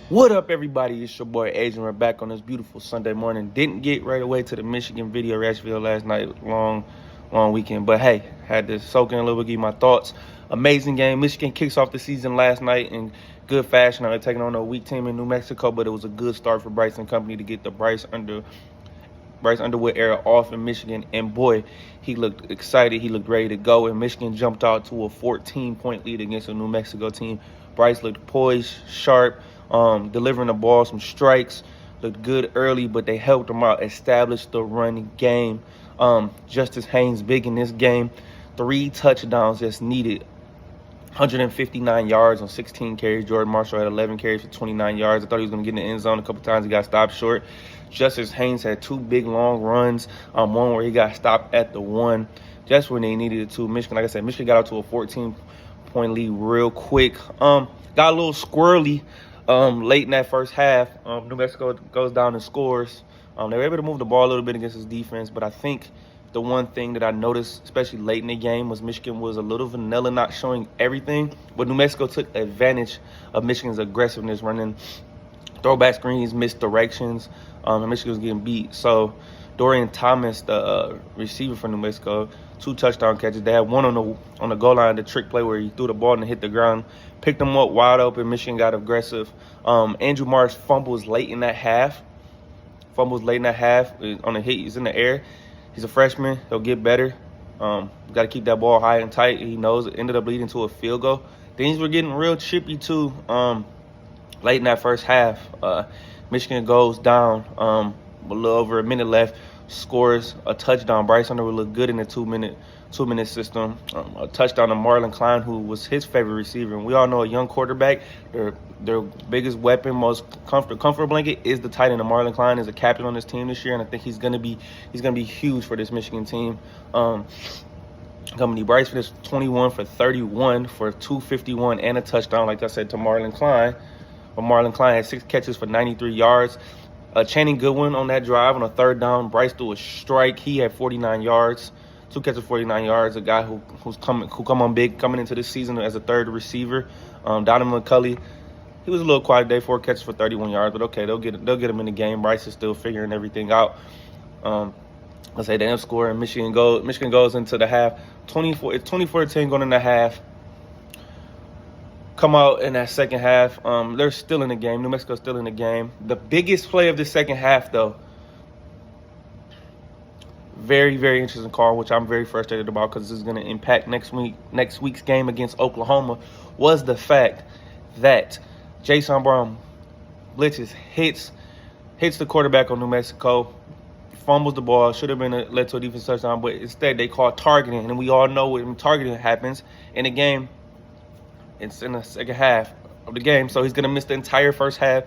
What up, everybody? It's your boy Adrian. We're back on this beautiful Sunday morning. Didn't get right away to the Michigan video Asheville last night. Long weekend. But hey, had to soak in a little bit, give my thoughts. Amazing game. Michigan kicks off the season last night in good fashion. They're taking on a weak team in New Mexico, but it was a good start for Bryce and company to get the Bryce Underwood era off in Michigan. And boy, he looked excited. He looked ready to go. And Michigan jumped out to a 14-point lead against a New Mexico team. Bryce looked poised, sharp, delivering the ball, some strikes, looked good early, but they helped him out, establish the run game. Justice Haynes big in this game, 3 touchdowns that's needed, 159 yards on 16 carries. Jordan Marshall had 11 carries for 29 yards. I thought he was going to get in the end zone a couple times. He got stopped short. Justice Haynes had 2 big long runs, one where he got stopped at the 1, just when they needed it to. Michigan, like I said, Michigan got out to a 14-point lead real quick. Got a little squirrely late in that first half. New Mexico goes down and scores. They were able to move the ball a little bit against his defense, but I think the one thing that I noticed, especially late in the game, was Michigan was a little vanilla, not showing everything. But New Mexico took advantage of Michigan's aggressiveness, running throwback screens, misdirections, and Michigan was getting beat. So Dorian Thomas, the receiver for New Mexico, 2 touchdown catches. They had one on the goal line, the trick play where he threw the ball and it hit the ground, picked them up wide open. Michigan got aggressive. Andrew Marsh fumbles late in that half. On a hit. He's in the air. He's a freshman. He'll get better. Got to keep that ball high and tight. He knows it ended up leading to a field goal. Things were getting real chippy too. Late in that first half, Michigan goes down. A little over a minute left, scores a touchdown. Bryce Underwood looked good in the two-minute system. A touchdown to Marlon Klein, who was his favorite receiver. And we all know a young quarterback, their biggest weapon, most comfort blanket is the tight end. Marlon Klein is a captain on this team this year, and I think he's gonna be huge for this Michigan team. Bryce finished 21 for 31 for 251 and a touchdown, like I said, to Marlon Klein. But Marlon Klein had 6 catches for 93 yards. Channing Goodwin on that drive on a 3rd down. Bryce threw a strike. He had 49 yards. 2 catches, 49 yards. A guy who come on big coming into this season as a 3rd receiver. Donovan McCulley, he was a little quiet today, 4 catches for 31 yards, but okay, they'll get him in the game. Bryce is still figuring everything out. Let's say they end up scoring. Michigan goes into the half. 24-10 going in the half. Come out in that second half. They're still in the game. New Mexico's still in the game. The biggest play of the second half, though, very, very interesting call, which I'm very frustrated about because this is going to impact next week's game against Oklahoma, was the fact that Jason Brown blitzes, hits the quarterback on New Mexico, fumbles the ball, should have been led to a defensive touchdown, but instead they call targeting, and we all know when targeting happens in a game, it's in the second half of the game, so he's going to miss the entire first half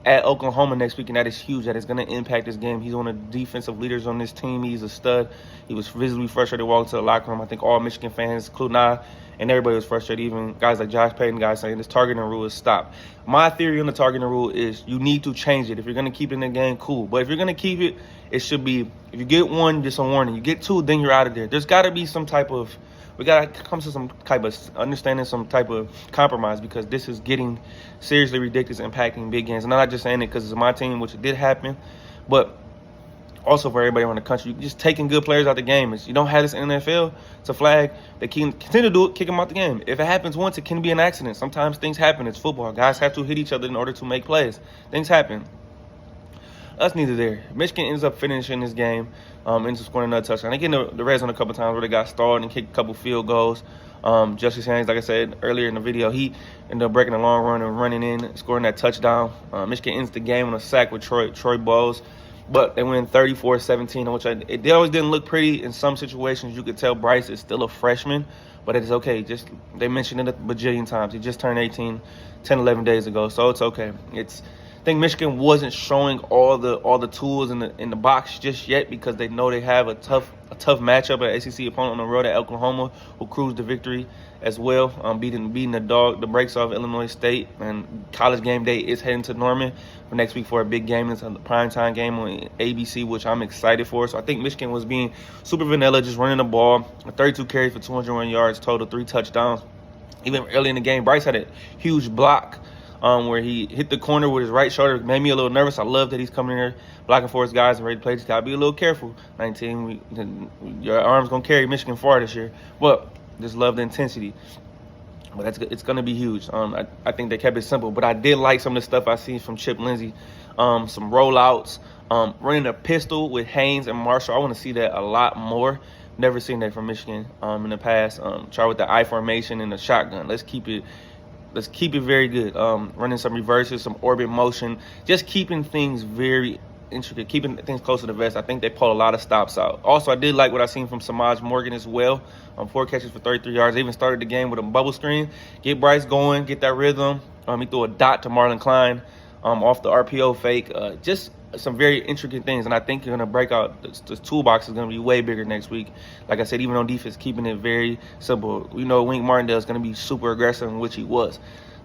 at Oklahoma next week, and that is huge. That is going to impact his game. He's one of the defensive leaders on this team. He's a stud. He was visibly frustrated walking to the locker room. I think all Michigan fans, including I, and everybody was frustrated, even guys like Josh Payton, guys saying this targeting rule is stopped. My theory on the targeting rule is you need to change it. If you're going to keep it in the game, cool. But if you're going to keep it, it should be, if you get 1, just a warning. You get 2, then you're out of there. There's got to be some type of, we got to come to some type of understanding, some type of compromise, because this is getting seriously ridiculous, impacting big games. And I'm not just saying it because it's my team, which it did happen, but also for everybody around the country. You're just taking good players out the game. You don't have this in the NFL. It's a flag. They can continue to do it, kick them out the game. If it happens once, it can be an accident. Sometimes things happen. It's football. Guys have to hit each other in order to make plays. Things happen. That's neither there. Michigan ends up finishing this game, ends up scoring another touchdown. They get in the red zone a couple times where they got stalled and kicked a couple field goals. Justice Haynes, like I said earlier in the video, he ended up breaking a long run and running in, scoring that touchdown. Michigan ends the game on a sack with Troy Bowles, but they win 34-17, which it always didn't look pretty in some situations. You could tell Bryce is still a freshman, but it's okay. Just they mentioned it a bajillion times. He just turned 18 10, 11 days ago, so it's okay. I think Michigan wasn't showing all the tools in the box just yet because they know they have a tough matchup, an ACC opponent on the road at Oklahoma, who cruised to victory as well, beating the brakes off Illinois State. And College game day is heading to Norman for next week for a big game. It's a primetime game on ABC, which I'm excited for. So I think Michigan was being super vanilla, just running the ball, 32 carries for 201 yards total, 3 touchdowns. Even early in the game, Bryce had a huge block where he hit the corner with his right shoulder. Made me a little nervous. I love that he's coming in there blocking for his guys and ready to play. Just gotta be a little careful. 19, your arm's gonna carry Michigan far this year. But just love the intensity. But it's going to be huge. I think they kept it simple. But I did like some of the stuff I seen from Chip Lindsey. Some rollouts, running a pistol with Haynes and Marshall. I want to see that a lot more. Never seen that from Michigan in the past. Try with the I formation and the shotgun. Let's keep it very good. Running some reverses, some orbit motion. Just keeping things very intricate, keeping things close to the vest. I think they pulled a lot of stops out. Also, I did like what I seen from Samaj Morgan as well. 4 catches for 33 yards. They even started the game with a bubble screen. Get Bryce going, get that rhythm. He threw a dot to Marlon Klein off the RPO fake. Just some very intricate things, and I think you're going to break out. The toolbox is going to be way bigger next week. Like I said, even on defense, keeping it very simple. We know Wink Martindale is going to be super aggressive, in which he was.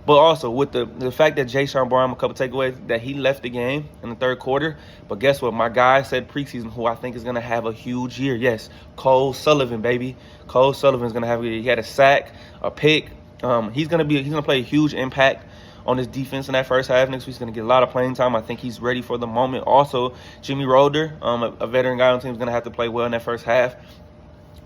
But also, with the fact that Jayshon Brown, a couple takeaways, that he left the game in the third quarter. But guess what? My guy said preseason, who I think is going to have a huge year. Yes, Cole Sullivan, baby. Cole Sullivan is going to have a year. He had a sack, a pick. He's going to play a huge impact on his defense in that first half. Next week, he's going to get a lot of playing time. I think he's ready for the moment. Also, Jimmy Roeder, a veteran guy on the team, is going to have to play well in that first half.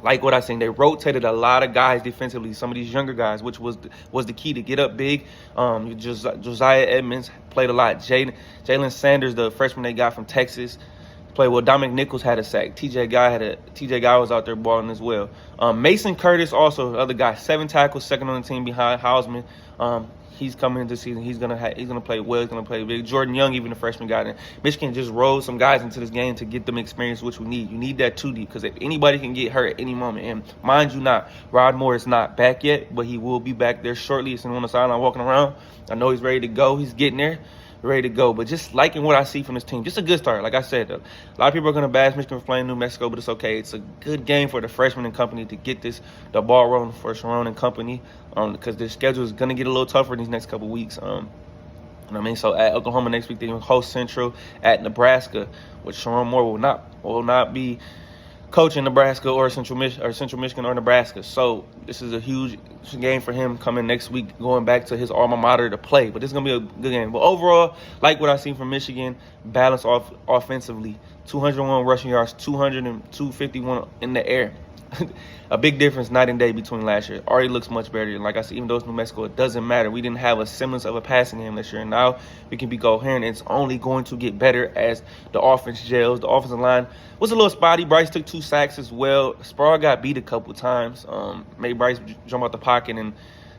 Like what I seen, they rotated a lot of guys defensively. Some of these younger guys, which was the key to get up big. Josiah Edmonds played a lot. Jalen Sanders, the freshman they got from Texas, played well. Dominic Nichols had a sack. TJ Guy was out there balling as well. Mason Curtis, also the other guy, 7 tackles, second on the team behind Hausman. He's coming into the season. He's gonna play well. He's gonna play big. Jordan Young, even the freshman guy. And Michigan just rolled some guys into this game to get them experience, which we need. You need that 2 deep, because if anybody can get hurt at any moment, and mind you, Rod Moore is not back yet, but he will be back there shortly. He's on the sideline walking around. I know he's ready to go. He's getting there, ready to go. But just liking what I see from this team, just a good start. Like I said, a lot of people are gonna bash Michigan for playing New Mexico, but it's okay. It's a good game for the freshmen and company to get the ball rolling for Sharon and company. Because their schedule is going to get a little tougher in these next couple weeks. You know what I mean? So at Oklahoma next week, they host Central. At Nebraska, which Sharon Moore will not be coaching Nebraska or Central Michigan or Nebraska. So this is a huge game for him coming next week, going back to his alma mater to play. But this is going to be a good game. But overall, like what I've seen from Michigan, balanced offensively. 201 rushing yards, 251 in the air. A big difference night and day between last year. Already looks much better. And like I said, even though it's New Mexico, it doesn't matter. We didn't have a semblance of a passing game this year. And now we can be coherent. It's only going to get better as the offense gels. The offensive line was a little spotty. Bryce took 2 sacks as well. Sproul got beat a couple times. Made Bryce jump out the pocket and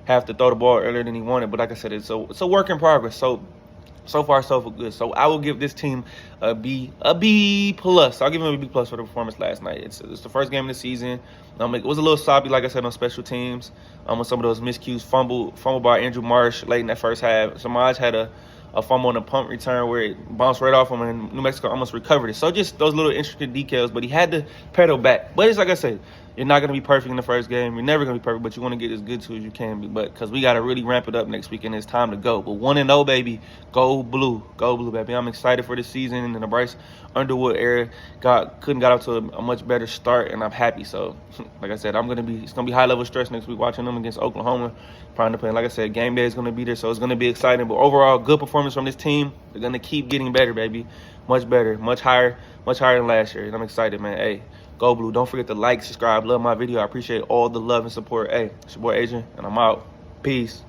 have to throw the ball earlier than he wanted. But like I said, it's a work in progress. So far, so good. So I will give this team a B plus. I'll give them a B plus for the performance last night. It's the first game of the season. It was a little sloppy, like I said, on special teams. With some of those miscues, fumble by Andrew Marsh late in that first half. Samaj had a fumble on a punt return where it bounced right off him, and New Mexico almost recovered it. So just those little intricate details, but he had to pedal back. But it's like I said, you're not going to be perfect in the first game. You're never going to be perfect, but you want to get as good to as you can be. But because we got to really ramp it up next week, and it's time to go. But 1-0, baby. Go blue, baby. I'm excited for the season, and the Bryce Underwood era couldn't got out to a much better start, and I'm happy. So, like I said, it's going to be high level stress next week watching them against Oklahoma, trying to play. Like I said, game day is going to be there, so it's going to be exciting. But overall, good performance from this team. They're going to keep getting better, baby. Much better, much higher than last year. And I'm excited, man. Hey, go blue. Don't forget to like, subscribe, love my video. I appreciate all the love and support. Hey, it's your boy Adrian, and I'm out. Peace.